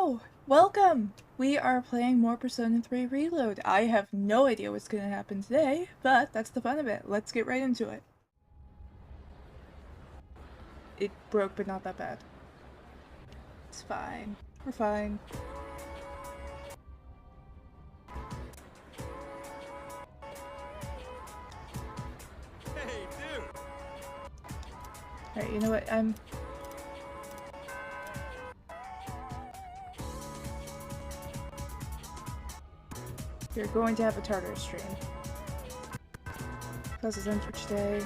Hello! Welcome! We are playing more Persona 3 Reload. I have no idea what's gonna happen today, but that's the fun of it. Let's get right into it. It broke, but not that bad. It's fine. We're fine. Hey, dude! Alright, you know what? You're going to have a Tartar stream. Plus it's on Twitch Day.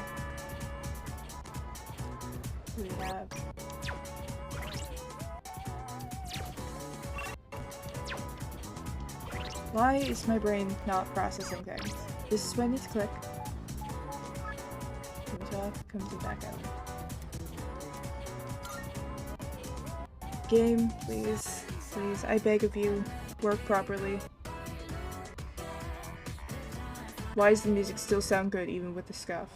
We have... Why is my brain not processing things? This is when I need to click. Comes off, comes back out. Game, please. Please, I beg of you, work properly. Why does the music still sound good even with the scuff?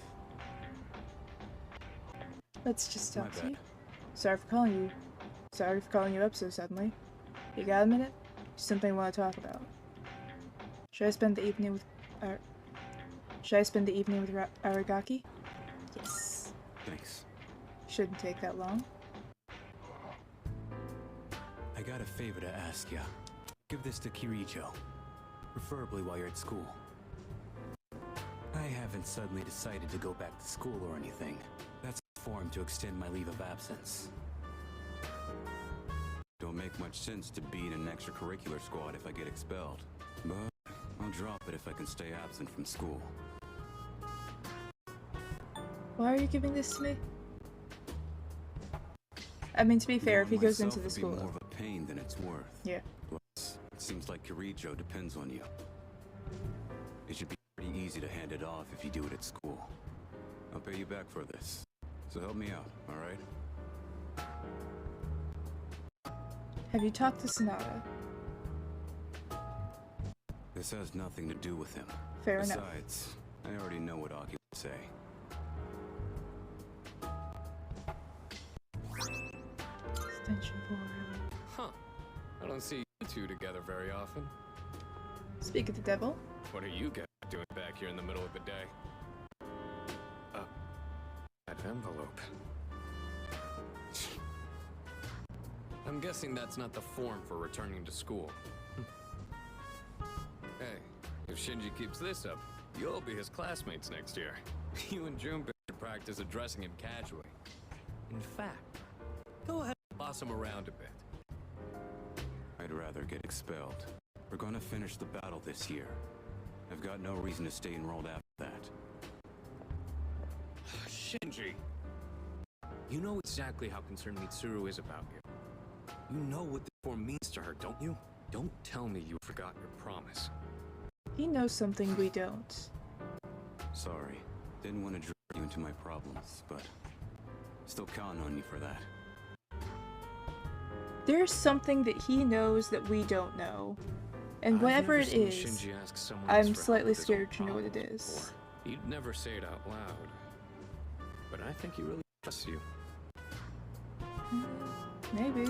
Let's just talk to you. Sorry for calling you. Sorry for calling you up so suddenly. You got a minute? Something I want to talk about. Should I spend the evening with Aragaki? Yes. Thanks. Shouldn't take that long. I got a favor to ask ya. Give this to Kirijo. Preferably while you're at school. I haven't suddenly decided to go back to school or anything. That's a form to extend my leave of absence. Don't make much sense to be in an extracurricular squad if I get expelled. But I'll drop it if I can stay absent from school. Why are you giving this to me? I mean, to be fair, if he goes into the school... More of a pain than it's worth. Yeah. Plus, it seems like Kirijo depends on you. It should be pretty easy to hand it off if you do it at school. I'll pay you back for this. So help me out, alright? Have you talked to Sonata? This has nothing to do with him. Fair enough. Besides, I already know what Aki would say. Extension board. Huh. I don't see you two together very often. Speak of the devil. What are you guys doing back here in the middle of the day? That envelope. I'm guessing that's not the form for returning to school. Hey, if Shinji keeps this up, you'll be his classmates next year. You and Junpei should practice addressing him casually. In fact, go ahead and boss him around a bit. I'd rather get expelled. We're gonna finish the battle this year. I've got no reason to stay enrolled after that. Shinji! You know exactly how concerned Mitsuru is about you. You know what the form means to her, don't you? Don't tell me you forgot your promise. He knows something we don't. Sorry. Didn't want to drag you into my problems, but still counting on you for that. There's something that he knows that we don't know. And whatever it is, I'm slightly scared to know what it is. He'd never say it out loud. But I think he really trusts you. Maybe.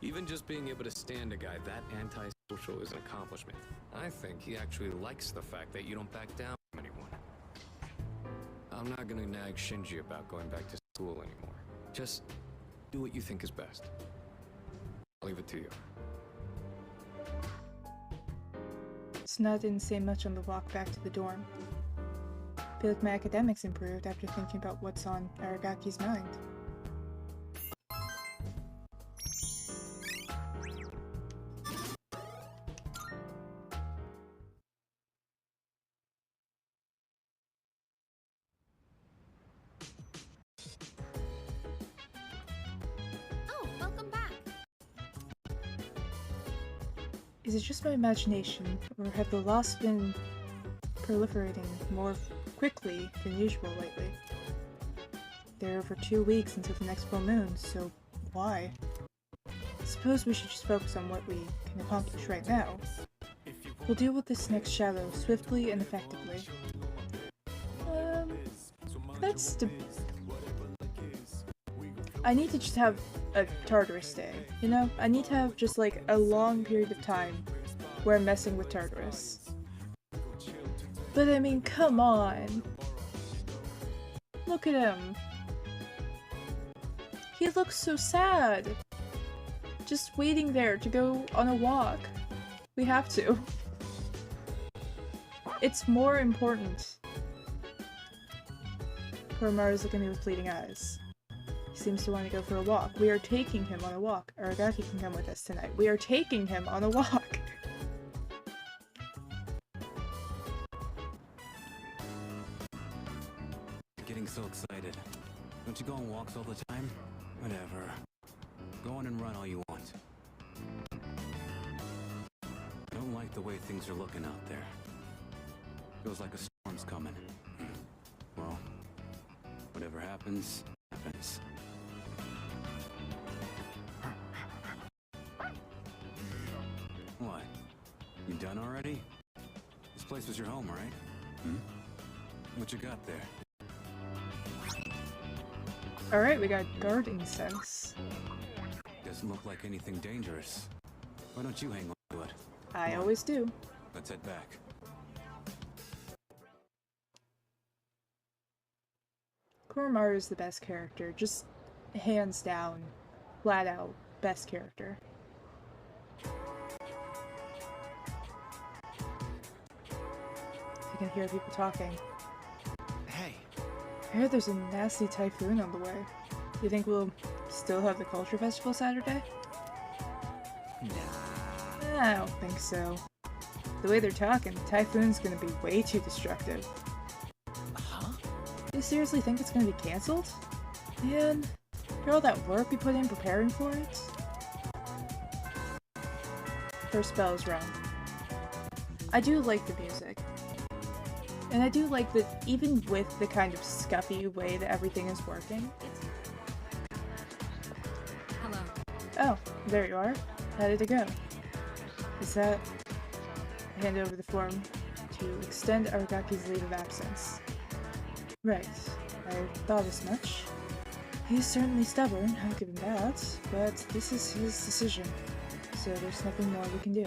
Even just being able to stand a guy that antisocial is an accomplishment. I think he actually likes the fact that you don't back down from anyone. I'm not gonna nag Shinji about going back to school anymore. Just do what you think is best. I'll leave it to you. Sonata didn't say much on the walk back to the dorm. Feel like my academics improved after thinking about what's on Aragaki's mind. Oh, welcome back. Is it just my imagination, or have the loss been proliferating more quickly than usual lately? There are over 2 weeks until the next full moon, so why? Suppose we should just focus on what we can accomplish right now. We'll deal with this next shadow swiftly and effectively. That's I need to just have a Tartarus day, you know? I need to have just like a long period of time where I'm messing with Tartarus. But I mean, come on. Look at him. He looks so sad. Just waiting there to go on a walk. We have to. It's more important. Koromaru's looking at me with pleading eyes. He seems to want to go for a walk. We are taking him on a walk. Aragaki can come with us tonight. We are taking him on a walk. Getting so excited. Don't you go on walks all the time? Whatever. Go on and run all you want. I don't like the way things are looking out there. Feels like a storm's coming. Well, whatever happens, happens. What? You done already? This place was your home, right? Hmm? What you got there? Alright, we got guarding sense. Doesn't look like anything dangerous. Why don't you hang on to it? I always do. Let's head back. Koromaru is the best character, just hands down, flat out, best character. I can hear people talking. Hey! I heard there's a nasty typhoon on the way. You think we'll still have the Culture Festival Saturday? Nah. I don't think so. The way they're talking, the typhoon's gonna be way too destructive. Huh? You seriously think it's gonna be cancelled? Man, after all that work we put in preparing for it? First bell is rung. I do like the music. And I do like that even with the kind of scuffy way that everything is working. Hello. Oh, there you are. How did it go? Is that... I hand over the form to extend Aragaki's leave of absence. Right. I thought as much. He's certainly stubborn, I'll give him that, but this is his decision, so there's nothing more we can do.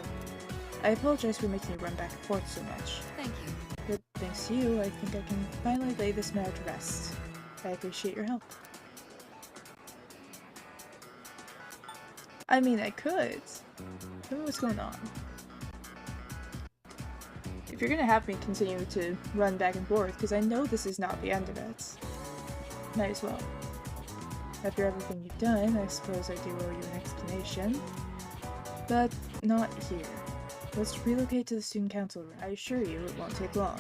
I apologize for making you run back and forth so much. Thank you. But thanks to you, I think I can finally lay this matter to rest. I appreciate your help. I mean, I could. Tell me what's going on. If you're gonna have me continue to run back and forth, because I know this is not the end of it, might as well. After everything you've done, I suppose I do owe you an explanation. But not here. Let's relocate to the student council room. I assure you it won't take long.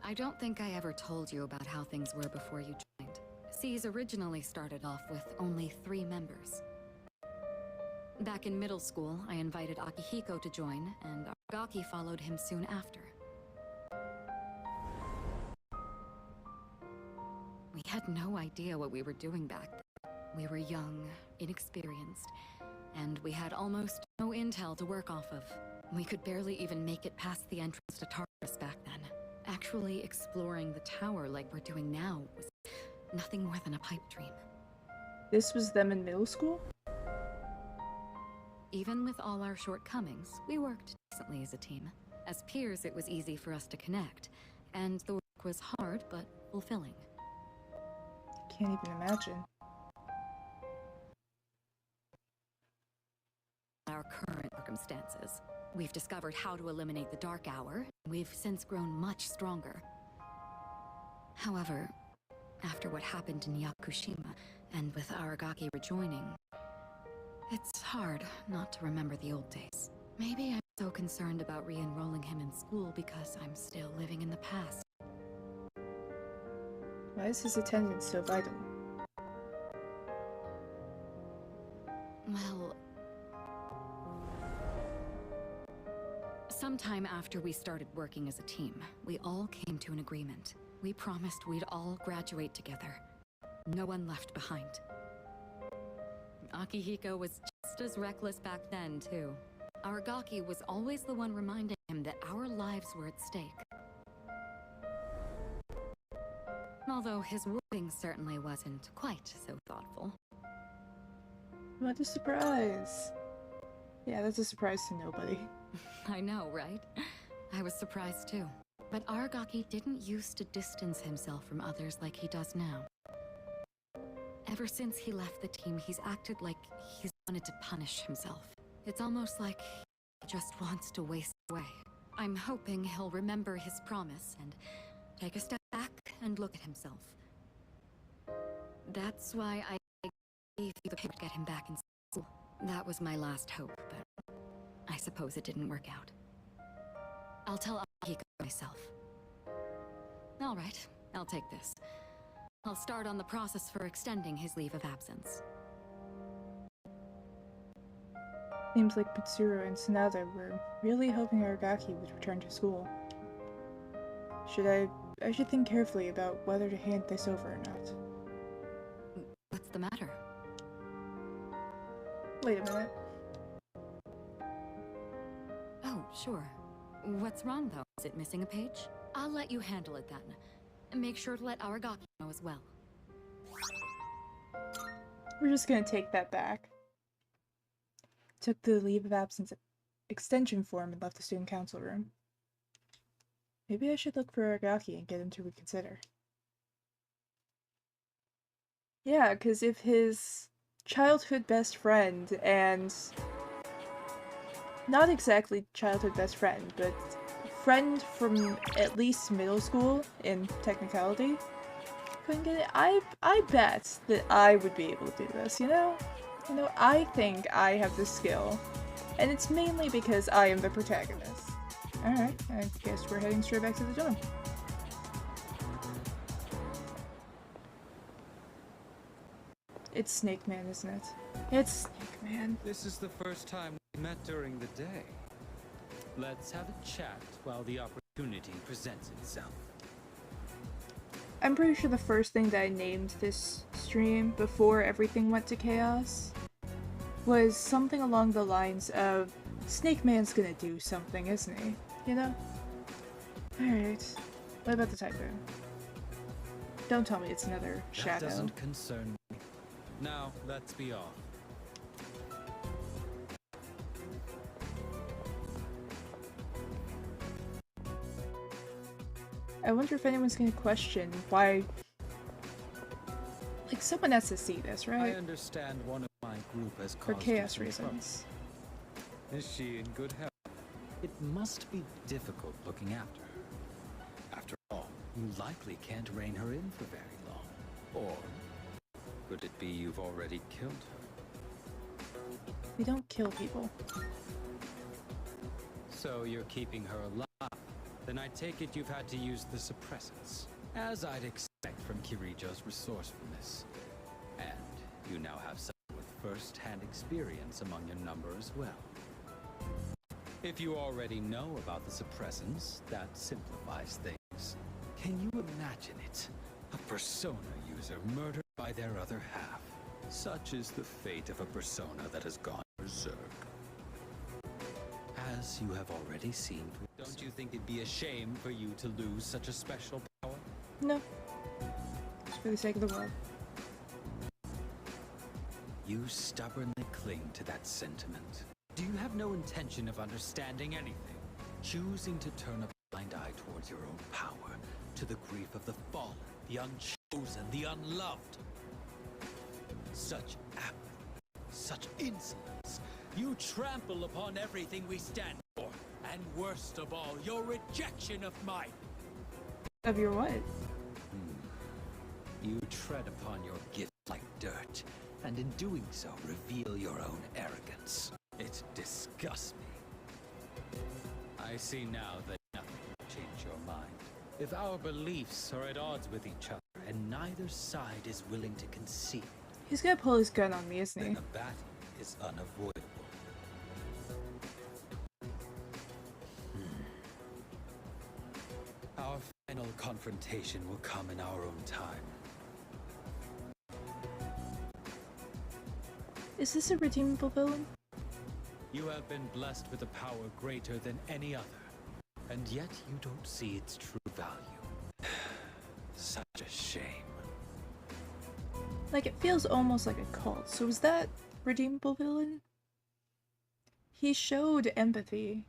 I don't think I ever told you about how things were before you joined. C's originally started off with only 3 members. Back in middle school, I invited Akihiko to join, and Aragaki followed him soon after. We had no idea what we were doing back then. We were young, inexperienced, and we had almost no intel to work off of. We could barely even make it past the entrance to Tartarus back then. Actually exploring the tower like we're doing now was nothing more than a pipe dream. This was them in middle school? Even with all our shortcomings, we worked decently as a team. As peers, it was easy for us to connect, and the work was hard but fulfilling. Can't even imagine. Our current circumstances. We've discovered how to eliminate the Dark Hour. We've since grown much stronger. However, after what happened in Yakushima, and with Aragaki rejoining, it's hard not to remember the old days. Maybe I'm so concerned about re-enrolling him in school because I'm still living in the past. Why is his attendance so vital? Well, sometime after we started working as a team, we all came to an agreement. We promised we'd all graduate together. No one left behind. Akihiko was just as reckless back then, too. Aragaki was always the one reminding him that our lives were at stake. Although his wording certainly wasn't quite so thoughtful. What a surprise! Yeah, that's a surprise to nobody. I know, right? I was surprised too. But Aragaki didn't used to distance himself from others like he does now. Ever since he left the team, he's acted like he's wanted to punish himself. It's almost like he just wants to waste away. I'm hoping he'll remember his promise and take a step back and look at himself. That's why I gave you the paper to get him back in school. That was my last hope, but I suppose it didn't work out. I'll tell Aragaki myself. All right, I'll take this. I'll start on the process for extending his leave of absence. Seems like Mitsuru and Sanada were really hoping Aragaki would return to school. I should think carefully about whether to hand this over or not. What's the matter? Wait a minute. Oh, sure. What's wrong, though? Is it missing a page? I'll let you handle it then. And make sure to let Aragaki know as well. We're just gonna take that back. Took the leave of absence extension form and left the student council room. Maybe I should look for Aragaki and get him to reconsider. Yeah, because if his childhood best friend and... not exactly childhood best friend, but friend from at least middle school in technicality couldn't get it, I bet that I would be able to do this, you know? You know, I think I have the skill, and it's mainly because I am the protagonist. Alright, I guess we're heading straight back to the dorm. It's Snake Man, isn't it? It's Snake Man. This is the first time we met during the day. Let's have a chat while the opportunity presents itself. I'm pretty sure the first thing that I named this stream before everything went to chaos was something along the lines of Snake Man's gonna do something, isn't he? You know? Alright. What about the typo? Don't tell me it's another shadow. That doesn't concern me. Now, let's be off. I wonder if anyone's gonna question why... like, someone has to see this, I right? understand one of my group has For caused you chaos some reasons. trouble. Is she in good health? It must be difficult looking after her. After all, you likely can't rein her in for very long. Or could it be you've already killed her? We don't kill people. So you're keeping her alive. Then I take it you've had to use the suppressants. As I'd expect from Kirijo's resourcefulness. And you now have someone with first-hand experience among your number as well. If you already know about the suppressants, that simplifies things. Can you imagine it? A Persona user murdered by their other half. Such is the fate of a Persona that has gone berserk. As you have already seen, don't you think it'd be a shame for you to lose such a special power? No. It's for the sake of the world. You stubbornly cling to that sentiment. Do you have no intention of understanding anything? Choosing to turn a blind eye towards your own power, to the grief of the fallen, the unchosen, the unloved. Such apathy, such insolence. You trample upon everything we stand for. And worst of all, your rejection of mine. Of your what? You tread upon your gift like dirt, and in doing so, reveal your own arrogance. It disgusts me. I see now that nothing will change your mind. If our beliefs are at odds with each other, and neither side is willing to concede, He's gonna pull his gun on me, isn't he? then a battle is unavoidable. Our final confrontation will come in our own time. Is this a redeemable villain? You have been blessed with a power greater than any other, and yet you don't see its true value. Such a shame. Like, it feels almost like a cult. So is that redeemable villain? He showed empathy.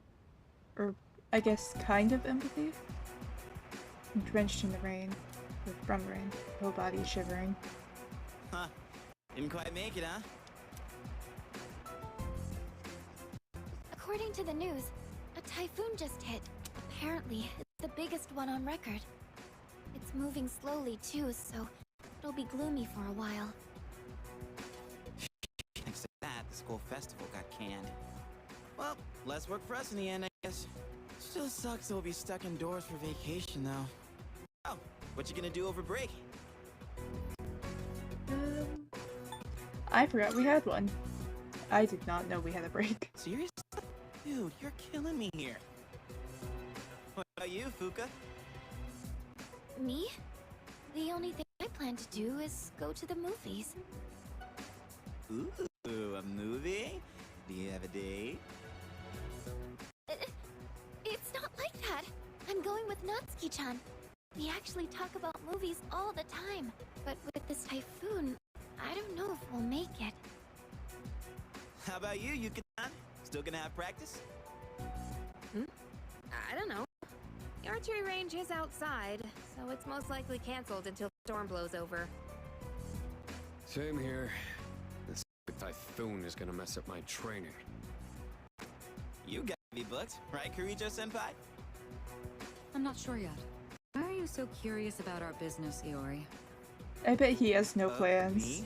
Or, I guess, kind of empathy. Drenched in the rain. From rain. Whole body shivering. Huh. Didn't quite make it, huh? According to the news, a typhoon just hit. Apparently, it's the biggest one on record. It's moving slowly too, so it'll be gloomy for a while. Thanks to that, the school festival got canned. Well, less work for us in the end, I guess. Still sucks that we'll be stuck indoors for vacation, though. Oh, what you gonna do over break? I forgot we had one. I did not know we had a break. Serious? Dude, you're killing me here. What about you, Fuka? Me? The only thing I plan to do is go to the movies. Ooh, a movie? Do you have a date? It's not like that. I'm going with Natsuki-chan. We actually talk about movies all the time. But with this typhoon, I don't know if we'll make it. How about you, Yuka-chan? Still gonna have practice? I don't know. The archery range is outside, so it's most likely canceled until the storm blows over. Same here. This typhoon is gonna mess up my training. You got me booked, right, Kirijo-senpai? I'm not sure yet. Why are you so curious about our business, Iori? I bet he has no plans. Me?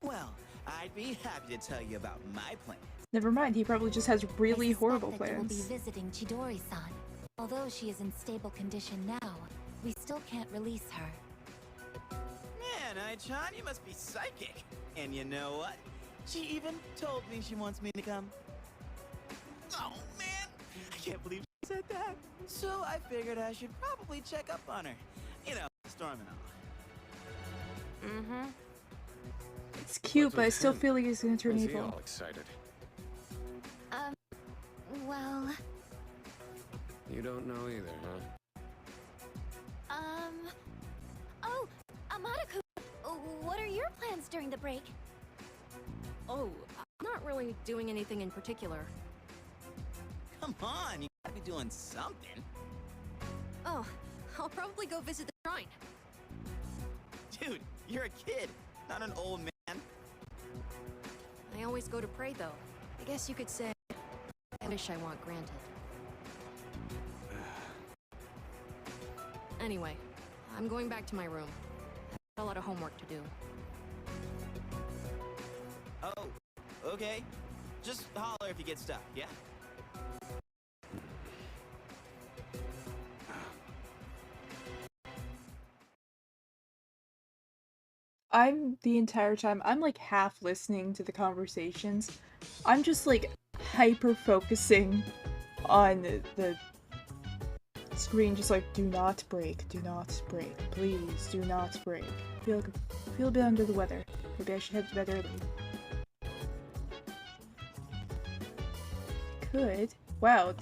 Well, I'd be happy to tell you about my plans. Never mind, he probably just has really horrible I suspect that you will plans. be visiting Chidori-san. Although she is in stable condition now, we still can't release her. Man, Ai-chan, you must be psychic. And you know what? She even told me she wants me to come. Oh, man! I can't believe she said that. So I figured I should probably check up on her. You know, storm and all. Mm-hmm. It's cute, What's but I with still him? feel like he's gonna turn Why is he evil. all excited? Well, You don't know either, huh? Oh, Amada-kun, what are your plans during the break? Oh, I'm not really doing anything in particular. Come on, you gotta be doing something. Oh, I'll probably go visit the shrine. Dude, you're a kid, not an old man. I always go to pray, though. I guess you could say I wish I want granted. Anyway, I'm going back to my room. I've got a lot of homework to do. Oh, okay. Just holler if you get stuck, yeah? The entire time, I'm like half listening to the conversations. I'm just like hyper focusing on the screen, just like, do not break, please do not break. I feel a bit under the weather. Maybe I should head to bed early. Could. Wow,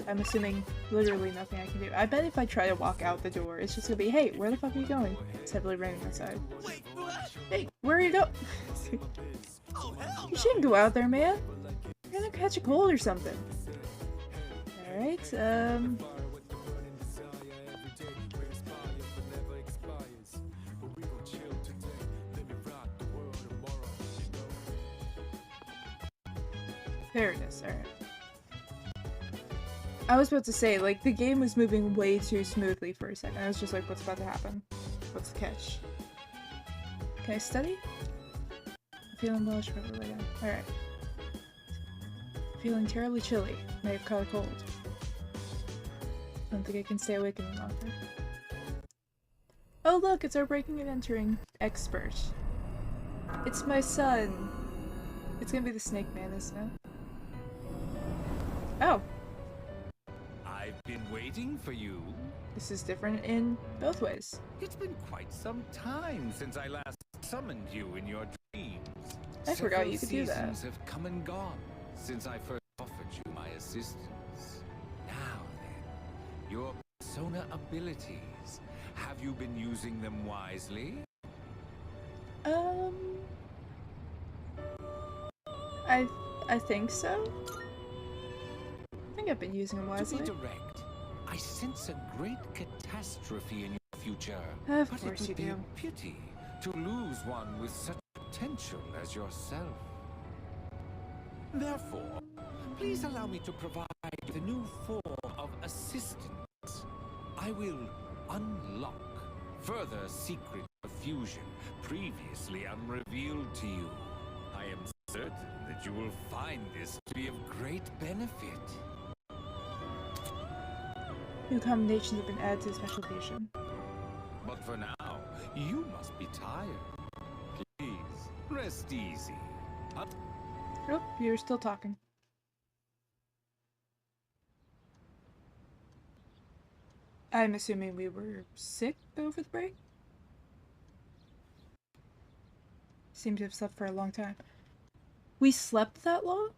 I'm assuming, literally nothing I can do. I bet if I try to walk out the door, it's just gonna be, hey, where the fuck are you going? It's heavily raining outside. Wait, what? Hey, where are you going? Oh, hell You no! shouldn't go out there, man. You're gonna catch a cold or something. Alright, there it is, alright. I was about to say, like, the game was moving way too smoothly for a second. I was just like, what's about to happen? What's the catch? Can I study? I'm feeling bullish for the way down. Alright. Feeling terribly chilly. May have caught a cold. Don't think I can stay awake any longer. Oh look, it's our breaking and entering expert. It's my son. It's gonna be the Snake Man, isn't it? Oh. I've been waiting for you. This is different in both ways. It's been quite some time since I last summoned you in your dreams. I forgot you could do that. Several seasons have come and gone since I first offered you my assistance. Now then, your persona abilities. Have you been using them wisely? I think so. I think I've been using them wisely. To be direct, I sense a great catastrophe in your future. Of but course it you would be do. a pity to lose one with such potential as yourself. Therefore, please allow me to provide with a new form of assistance. I will unlock further secret fusion previously unrevealed to you. I am certain that you will find this to be of great benefit. New combinations have been added to the special edition. But for now, you must be tired. Please, rest easy. Oh, you're still talking. I'm assuming we were sick over the break? Seem to have slept for a long time. We slept that long?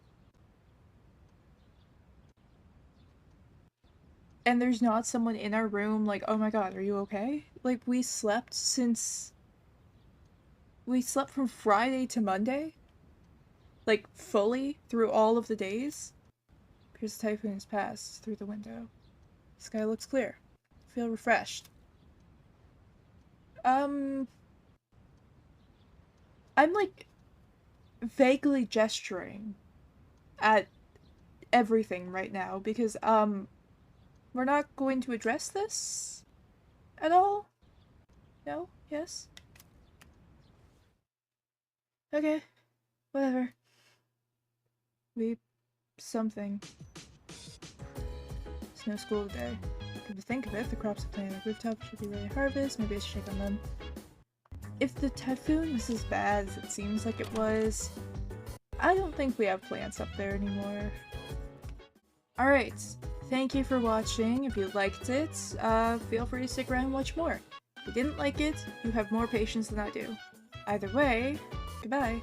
And there's not someone in our room like, oh my god, are you okay? Like, we slept since... We slept from Friday to Monday? Like, fully through all of the days? Because the typhoon has passed through the window. Sky looks clear. Feel refreshed. I'm like vaguely gesturing at everything right now because we're not going to address this at all? No? Yes? Okay. Whatever. Something. It's no school today. Come to think of it, the crops are planted on the rooftop should be ready to harvest. Maybe I should check on them. If the typhoon was as bad as it seems like it was, I don't think we have plants up there anymore. Alright, thank you for watching. If you liked it, feel free to stick around and watch more. If you didn't like it, you have more patience than I do. Either way, goodbye.